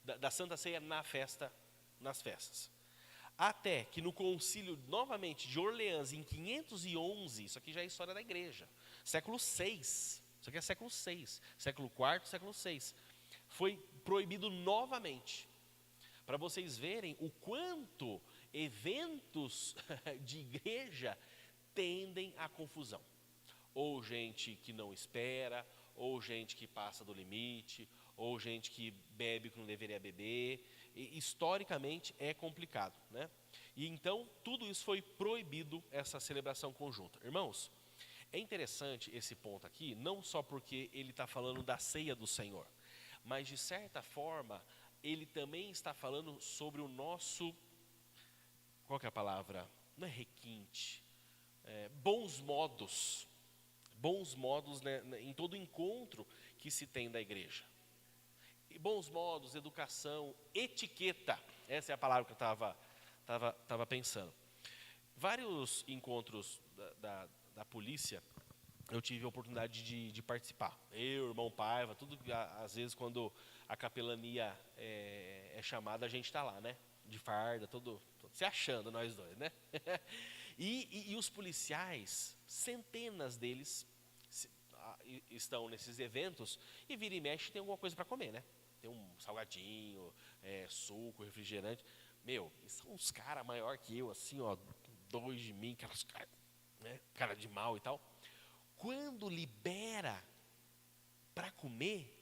da Santa Ceia nas festas. Até que no concílio, novamente, de Orleans, em 511, isso aqui já é história da igreja, século VI, isso aqui é século VI, século IV, século VI, foi proibido novamente, para vocês verem o quanto eventos de igreja tendem à confusão. Ou gente que não espera, ou gente que passa do limite, ou gente que bebe o que não deveria beber. E, historicamente é complicado, né? E então tudo isso foi proibido, essa celebração conjunta. Irmãos, é interessante esse ponto aqui, não só porque ele está falando da ceia do Senhor, mas de certa forma ele também está falando sobre o nosso, qual que é a palavra? Não é requinte, bons modos, né, em todo encontro que se tem da igreja. E bons modos, educação, etiqueta, essa é a palavra que eu estava pensando. Vários encontros da polícia, eu tive a oportunidade de participar. Eu, irmão Paiva, tudo, às vezes quando a capelania é chamada, a gente está lá, né? De farda, todo se achando, nós dois, né? E os policiais, centenas deles, estão nesses eventos e vira e mexe tem alguma coisa para comer, né? Tem um salgadinho, suco, refrigerante. Meu, são uns caras maior que eu, assim, ó, 2 de mim, aquelas caras, né? Cara de mal e tal. Quando libera para comer,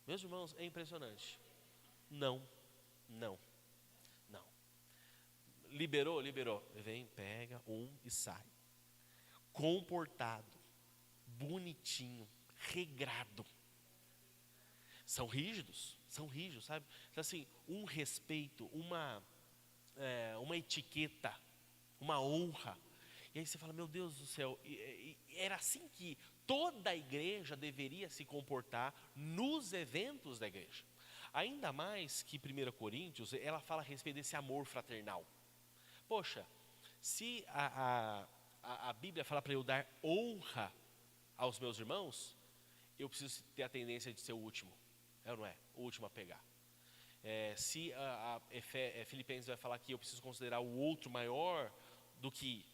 meus irmãos, é impressionante. Não. Liberou. Vem, pega e sai. Comportado, bonitinho, regrado. São rígidos, sabe? Então, assim, um respeito, uma etiqueta, uma honra. E aí você fala, meu Deus do céu, era assim que toda a igreja deveria se comportar nos eventos da igreja. Ainda mais que 1 Coríntios, ela fala a respeito desse amor fraternal. Poxa, se a Bíblia fala para eu dar honra aos meus irmãos, eu preciso ter a tendência de ser o último. É ou não é? O último a pegar. Se Filipenses vai falar que eu preciso considerar o outro maior do que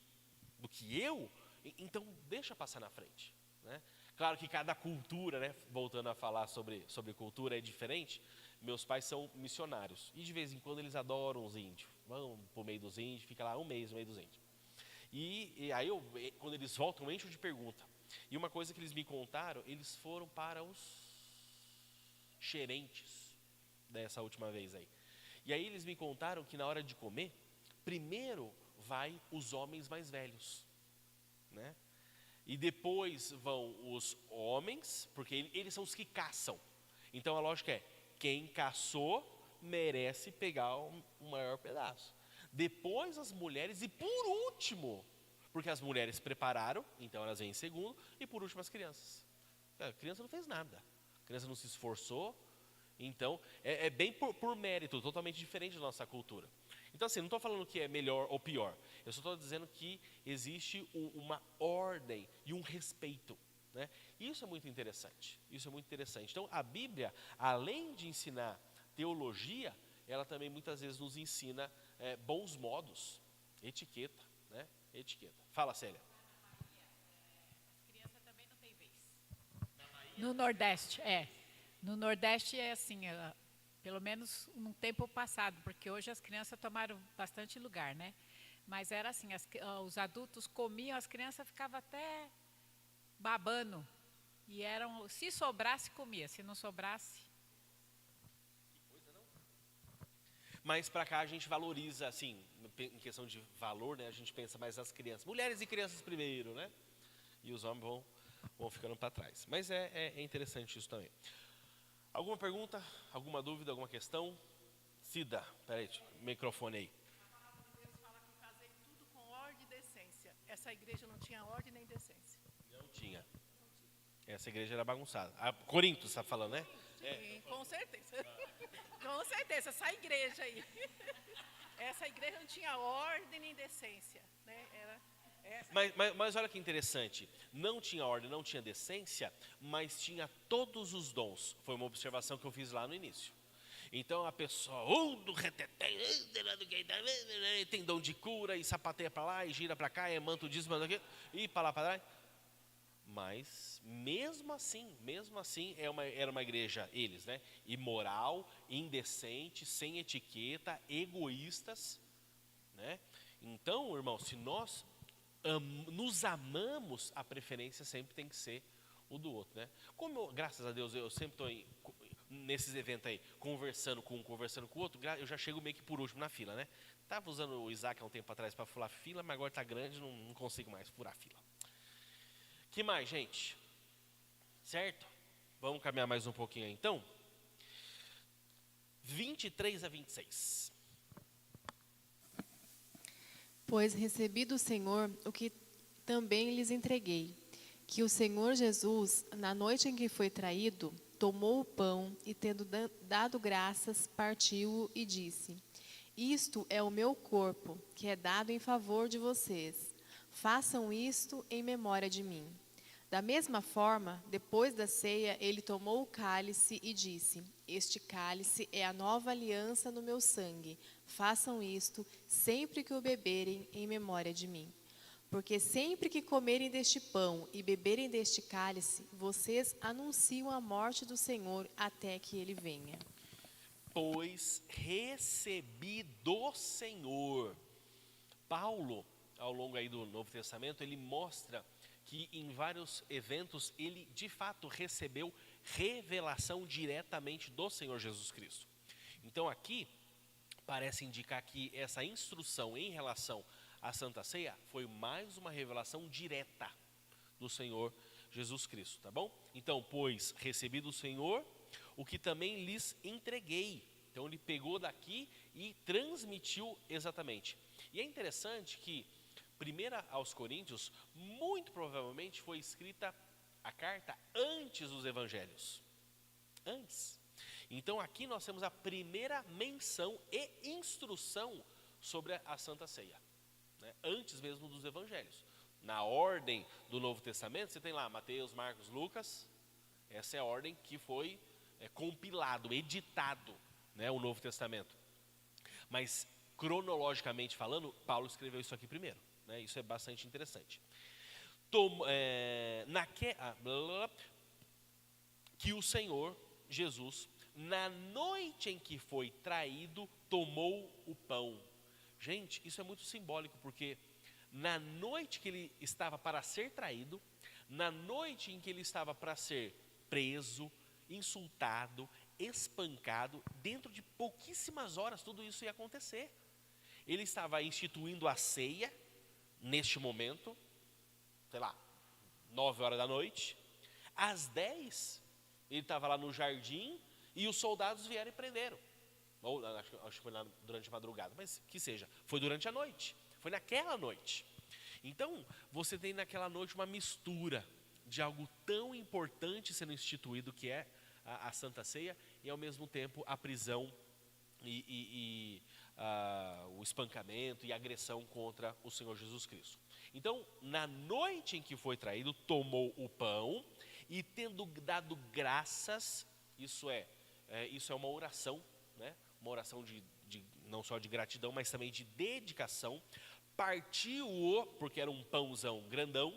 eu, então deixa passar na frente, né? Claro que cada cultura, né, voltando a falar sobre cultura, é diferente. Meus pais são missionários e de vez em quando eles adoram os índios. Vão para o meio dos índios, fica lá um mês no meio dos índios. E aí, quando eles voltam, eu encho de pergunta. E uma coisa que eles me contaram, eles foram para os xerentes dessa última vez aí. E aí eles me contaram que na hora de comer, primeiro vai os homens mais velhos, né? E depois vão os homens, porque eles são os que caçam. Então a lógica é, quem caçou merece pegar um maior pedaço. Depois as mulheres e por último, porque as mulheres prepararam, então elas vêm em segundo, e por último as crianças. A criança não fez nada, a criança não se esforçou, então é bem por mérito, totalmente diferente da nossa cultura. Então assim, não estou falando que é melhor ou pior, eu só estou dizendo que existe uma ordem e um respeito, né? Isso é muito interessante, Então a Bíblia, além de ensinar teologia, ela também muitas vezes nos ensina bons modos, etiqueta, né? Etiqueta. Fala, Célia. As crianças também não têm vez. No Nordeste, No Nordeste é assim, pelo menos no tempo passado, porque hoje as crianças tomaram bastante lugar, né? Mas era assim, os adultos comiam, as crianças ficavam até babando. E se sobrasse, comia, se não sobrasse... Mas para cá a gente valoriza, assim, em questão de valor, né? A gente pensa mais nas crianças. Mulheres e crianças primeiro, né? E os homens vão ficando para trás. Mas é interessante isso também. Alguma pergunta? Alguma dúvida? Alguma questão? Cida, peraí, microfone aí. A palavra de Deus fala que o essa igreja não tinha ordem nem decência. Não tinha. Essa igreja era bagunçada. A Corinto, você está falando, né? Sim, com certeza. Com certeza, essa igreja aí. Essa igreja não tinha ordem nem decência, né? Mas olha que interessante, não tinha ordem, não tinha decência, mas tinha todos os dons. Foi uma observação que eu fiz lá no início. Então a pessoa, do retetém, tem dom de cura, e sapateia para lá, e gira para cá, é manto disso, manto aquilo, e para lá, para lá. Mas mesmo assim, era uma igreja, eles, né? Imoral, indecente, sem etiqueta, egoístas, né? Então, irmão, se nós nos amamos, a preferência sempre tem que ser o do outro, né? Graças a Deus, eu sempre estou nesses eventos aí, conversando com um, conversando com o outro, eu já chego meio que por último na fila, né? Estava usando o Isaac há um tempo atrás para furar fila, mas agora está grande, não consigo mais furar fila. Que mais, gente? Certo? Vamos caminhar mais um pouquinho aí, então. 23 a 26. Pois recebi do Senhor o que também lhes entreguei, que o Senhor Jesus, na noite em que foi traído, tomou o pão e, tendo dado graças, partiu-o e disse: Isto é o meu corpo, que é dado em favor de vocês. Façam isto em memória de mim. Da mesma forma, depois da ceia, ele tomou o cálice e disse: Este cálice é a nova aliança no meu sangue. Façam isto sempre que o beberem em memória de mim. Porque sempre que comerem deste pão e beberem deste cálice, vocês anunciam a morte do Senhor até que ele venha. Pois recebi do Senhor. Paulo, ao longo aí do Novo Testamento, ele mostra que em vários eventos ele de fato recebeu revelação diretamente do Senhor Jesus Cristo. Então aqui parece indicar que essa instrução em relação à Santa Ceia foi mais uma revelação direta do Senhor Jesus Cristo, tá bom? Então, pois recebi do Senhor o que também lhes entreguei. Então ele pegou daqui e transmitiu exatamente. E é interessante que 1 aos Coríntios, muito provavelmente foi escrita a carta antes dos evangelhos. Antes. Então aqui nós temos a primeira menção e instrução sobre a Santa Ceia, né? Antes mesmo dos evangelhos. Na ordem do Novo Testamento, você tem lá Mateus, Marcos, Lucas. Essa é a ordem que foi compilado, editado, né, o Novo Testamento. Mas cronologicamente falando, Paulo escreveu isso aqui primeiro. Né, isso é bastante interessante. Que o Senhor Jesus, na noite em que foi traído, tomou o pão. Gente, isso é muito simbólico, porque na noite que ele estava para ser traído, na noite em que ele estava para ser preso, insultado, espancado, dentro de pouquíssimas horas tudo isso ia acontecer. Ele estava instituindo a ceia, neste momento, sei lá, 9 horas da noite. Às 10, ele estava lá no jardim e os soldados vieram e prenderam. Ou, acho que foi lá durante a madrugada, mas que seja, foi durante a noite. Foi naquela noite. Então, você tem naquela noite uma mistura de algo tão importante sendo instituído, que é a Santa Ceia, e ao mesmo tempo a prisão o espancamento e a agressão contra o Senhor Jesus Cristo. Então, na noite em que foi traído, tomou o pão e, tendo dado graças, isso é uma oração, né? Uma oração não só de gratidão, mas também de dedicação. Partiu-o, porque era um pãozão grandão,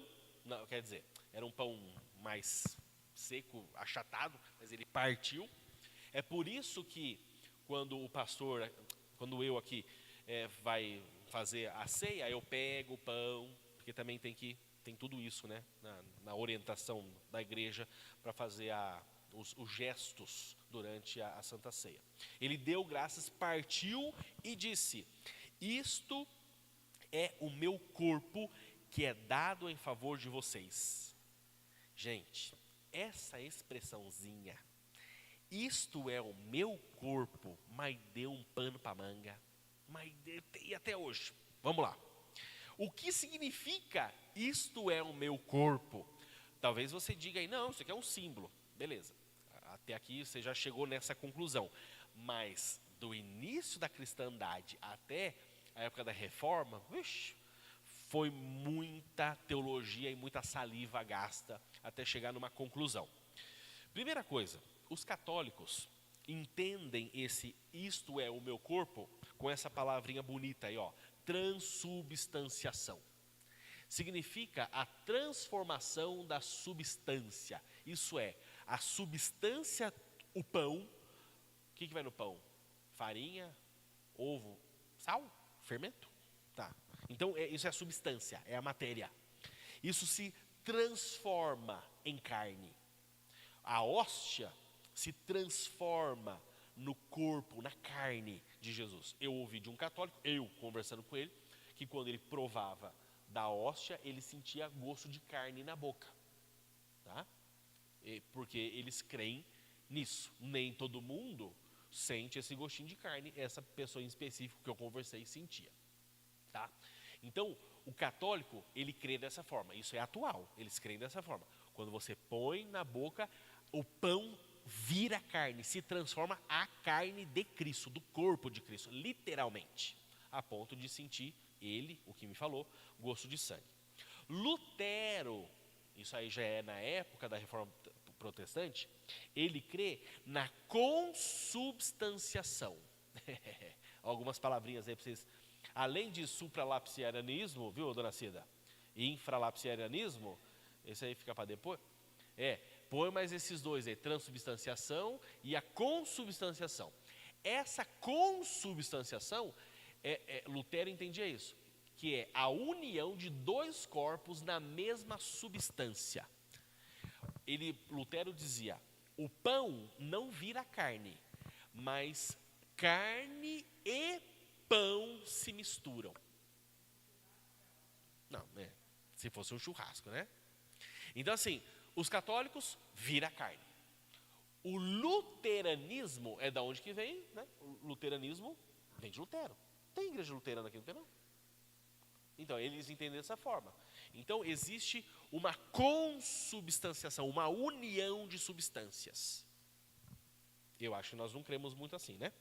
não, quer dizer, era um pão mais seco, achatado, mas ele partiu. É por isso que quando eu aqui vai fazer a ceia, eu pego o pão, porque também tem tudo isso, né, na orientação da igreja para fazer os gestos durante a Santa Ceia. Ele deu graças, partiu e disse: Isto é o meu corpo que é dado em favor de vocês. Gente, essa expressãozinha, isto é o meu corpo, mas deu um pano para manga. E até hoje, vamos lá. O que significa isto é o meu corpo? Talvez você diga aí, não, isso aqui é um símbolo. Beleza, até aqui você já chegou nessa conclusão. Mas do início da cristandade até a época da reforma, foi muita teologia e muita saliva gasta até chegar numa conclusão. Primeira coisa, os católicos entendem isto é o meu corpo com essa palavrinha bonita aí, ó, transubstanciação. Significa a transformação da substância. Isso é, a substância, o pão. O que vai no pão? Farinha, ovo, sal, fermento? Tá. Então, isso é a substância, é a matéria. Isso se transforma em carne. A hóstia se transforma no corpo, na carne de Jesus. Eu ouvi de um católico, eu conversando com ele, que quando ele provava da hóstia, ele sentia gosto de carne na boca. Tá? Porque eles creem nisso. Nem todo mundo sente esse gostinho de carne, essa pessoa em específico que eu conversei sentia. Tá? Então, o católico, ele crê dessa forma. Isso é atual, eles creem dessa forma. Quando você põe na boca, o pão vira carne, se transforma a carne de Cristo, do corpo de Cristo, literalmente, a ponto de sentir ele, o que me falou, gosto de sangue. Lutero, isso aí já é na época da Reforma Protestante, ele crê na consubstanciação. Algumas palavrinhas aí para vocês. Além de supralapsarianismo, viu, dona Cida? E infralapsarianismo, esse aí fica para depois. Põe mais esses dois aí, transubstanciação e a consubstanciação. Essa consubstanciação, Lutero entendia isso, que é a união de dois corpos na mesma substância. Lutero dizia, o pão não vira carne, mas carne e pão se misturam. Não, se fosse um churrasco, né? Então assim, os católicos vira carne. O luteranismo é da onde que vem, né? O luteranismo vem de Lutero. Tem igreja luterana aqui, não tem não? Então, eles entendem dessa forma. Então, existe uma consubstanciação, uma união de substâncias. Eu acho que nós não cremos muito assim, né?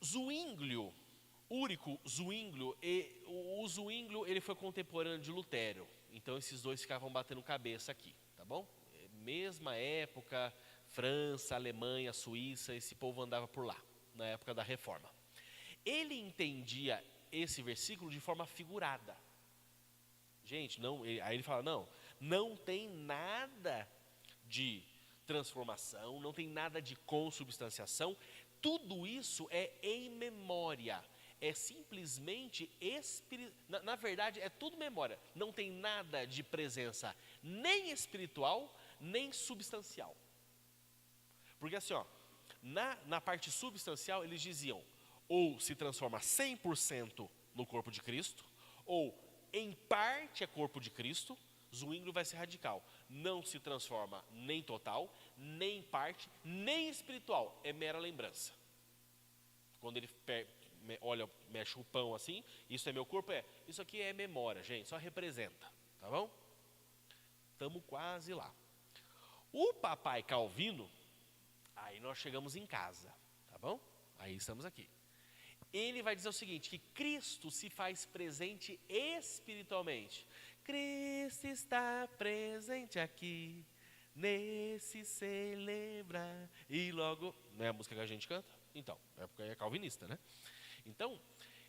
Zwinglio, Úrico Zwinglio, o Zwinglio, ele foi contemporâneo de Lutero. Então, esses dois ficavam batendo cabeça aqui, tá bom? Mesma época, França, Alemanha, Suíça, esse povo andava por lá, na época da Reforma. Ele entendia esse versículo de forma figurada. Gente, aí ele fala, não tem nada de transformação, não tem nada de consubstanciação, tudo isso é em memória, é simplesmente na verdade é tudo memória, não tem nada de presença nem espiritual, nem substancial. Porque assim, na parte substancial eles diziam, ou se transforma 100% no corpo de Cristo, ou em parte é corpo de Cristo. Zwinglio vai ser radical, não se transforma nem total, nem parte, nem espiritual, é mera lembrança. Quando ele mexe o pão assim, isso é meu corpo, isso aqui é memória, gente, só representa, tá bom? Estamos quase lá. O papai Calvino, aí nós chegamos em casa, tá bom? Aí estamos aqui. Ele vai dizer o seguinte, que Cristo se faz presente espiritualmente. Cristo está presente aqui, nesse celebrar. E logo, não é a música que a gente canta? Então, é porque é calvinista, né? Então,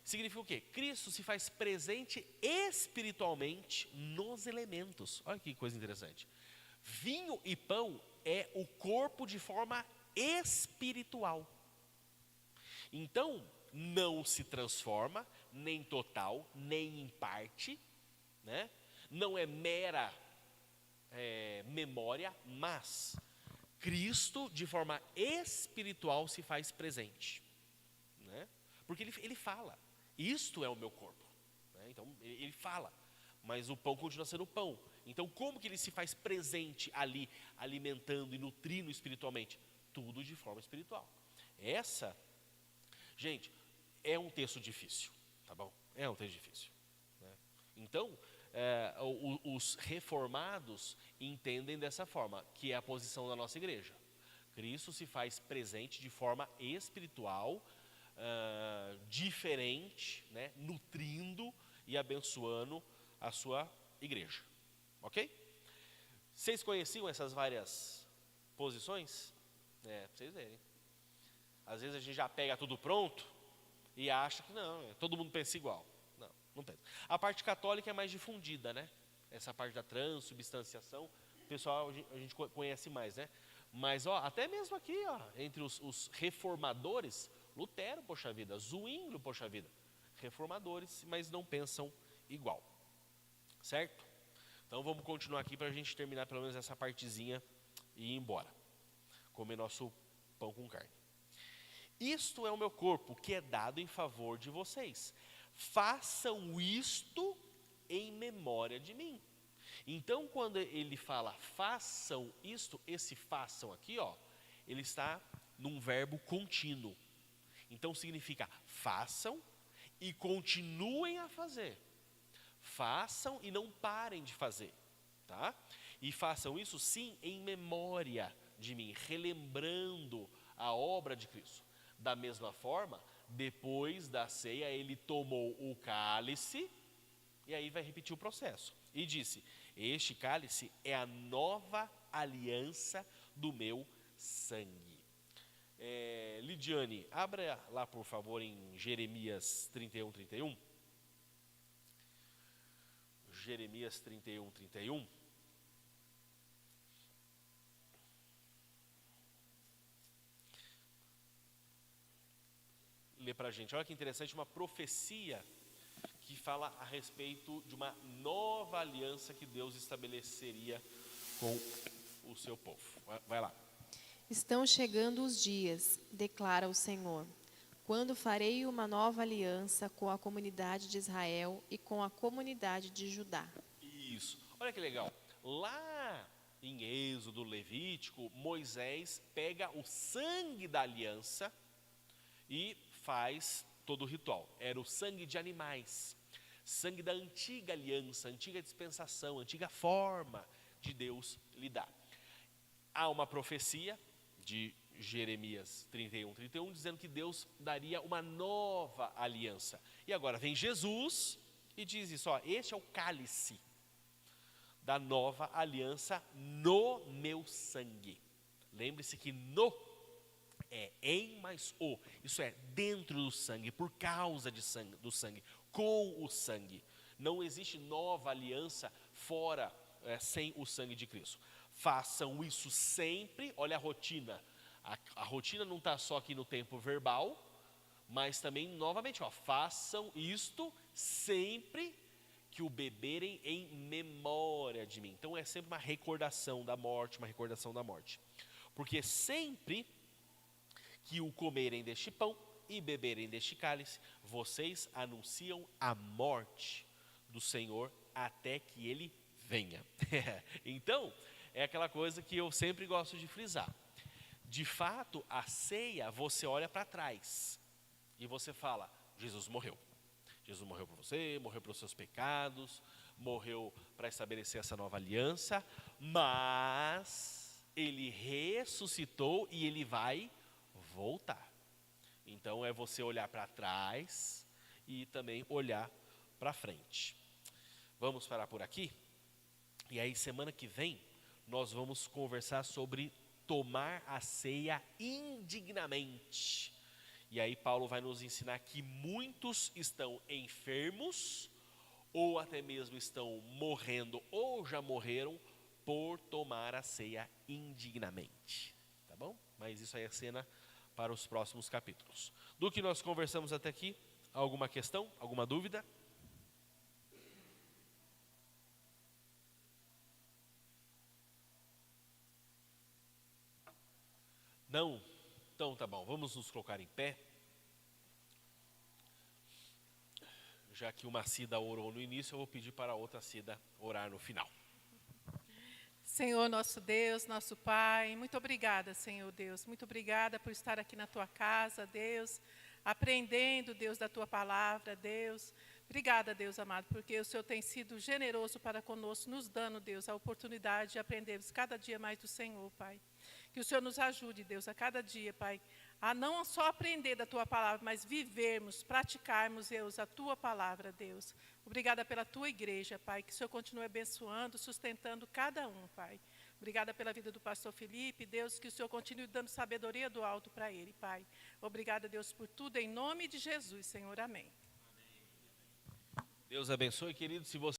significa o quê? Cristo se faz presente espiritualmente nos elementos. Olha que coisa interessante. Vinho e pão é o corpo de forma espiritual. Então, não se transforma, nem total, nem em parte, né? Não é mera memória, mas Cristo, de forma espiritual, se faz presente, né? Porque ele fala, isto é o meu corpo, né? Então, ele fala, mas o pão continua sendo pão. Então, como que ele se faz presente ali, alimentando e nutrindo espiritualmente? Tudo de forma espiritual. Gente, é um texto difícil, tá bom? É um texto difícil, né? Então, os reformados entendem dessa forma, que é a posição da nossa igreja. Cristo se faz presente de forma espiritual, diferente, né? Nutrindo e abençoando a sua igreja. Ok? Vocês conheciam essas várias posições? Pra vocês verem. Às vezes a gente já pega tudo pronto e acha que não, todo mundo pensa igual. Não, não pensa. A parte católica é mais difundida, né? Essa parte da transubstanciação, o pessoal a gente conhece mais, né? Mas até mesmo aqui, entre os reformadores, Lutero, poxa vida, Zwinglio, poxa vida, reformadores, mas não pensam igual. Certo? Então vamos continuar aqui para a gente terminar pelo menos essa partezinha e ir embora. Comer nosso pão com carne. Isto é o meu corpo, que é dado em favor de vocês. Façam isto em memória de mim. Então, quando ele fala façam isto, esse façam aqui, ele está num verbo contínuo. Então, significa façam e continuem a fazer. Façam e não parem de fazer, tá? E façam isso, sim, em memória de mim, relembrando a obra de Cristo. Da mesma forma, depois da ceia, ele tomou o cálice, e aí vai repetir o processo. E disse, este cálice é a nova aliança do meu sangue. Lidiane, abra lá, por favor, em Jeremias 31, 31. Jeremias 31, 31. Lê para a gente. Olha que interessante, uma profecia que fala a respeito de uma nova aliança que Deus estabeleceria com o seu povo. Vai lá. Estão chegando os dias, declara o Senhor, quando farei uma nova aliança com a comunidade de Israel e com a comunidade de Judá. Isso. Olha que legal. Lá em Êxodo, Levítico, Moisés pega o sangue da aliança e faz todo o ritual. Era o sangue de animais, sangue da antiga aliança, antiga dispensação, antiga forma de Deus lidar. Há uma profecia de Jeremias 31, 31, dizendo que Deus daria uma nova aliança. E agora vem Jesus e diz isso, este é o cálice da nova aliança no meu sangue. Lembre-se que no é em mais o, isso é dentro do sangue, por causa do sangue, com o sangue. Não existe nova aliança fora, sem o sangue de Cristo. Façam isso sempre, olha a rotina. A rotina não está só aqui no tempo verbal, mas também, novamente, façam isto sempre que o beberem em memória de mim. Então é sempre uma recordação da morte, uma recordação da morte. Porque sempre que o comerem deste pão e beberem deste cálice, vocês anunciam a morte do Senhor até que Ele venha. Então, é aquela coisa que eu sempre gosto de frisar. De fato, a ceia, você olha para trás e você fala, Jesus morreu. Jesus morreu por você, morreu pelos seus pecados, morreu para estabelecer essa nova aliança, mas Ele ressuscitou e Ele vai voltar. Então é você olhar para trás e também olhar para frente. Vamos parar por aqui? E aí semana que vem nós vamos conversar sobre tomar a ceia indignamente. E aí Paulo vai nos ensinar que muitos estão enfermos ou até mesmo estão morrendo ou já morreram por tomar a ceia indignamente. Tá bom? Mas isso aí é cena para os próximos capítulos. Do que nós conversamos até aqui, alguma questão, alguma dúvida? Não? Então tá bom, vamos nos colocar em pé. Já que uma Cida orou no início, eu vou pedir para a outra Cida orar no final. Senhor, nosso Deus, nosso Pai, muito obrigada, Senhor Deus. Muito obrigada por estar aqui na Tua casa, Deus, aprendendo, Deus, da tua palavra, Deus. Obrigada, Deus amado, porque o Senhor tem sido generoso para conosco, nos dando, Deus, a oportunidade de aprendermos cada dia mais do Senhor, Pai. Que o Senhor nos ajude, Deus, a cada dia, Pai, a não só aprender da tua palavra, mas vivermos, praticarmos, Deus, a tua palavra, Deus. Obrigada pela tua igreja, Pai, que o Senhor continue abençoando, sustentando cada um, Pai. Obrigada pela vida do pastor Felipe, Deus, que o Senhor continue dando sabedoria do alto para ele, Pai. Obrigada, Deus, por tudo, em nome de Jesus, Senhor, amém. Deus abençoe, querido. Se você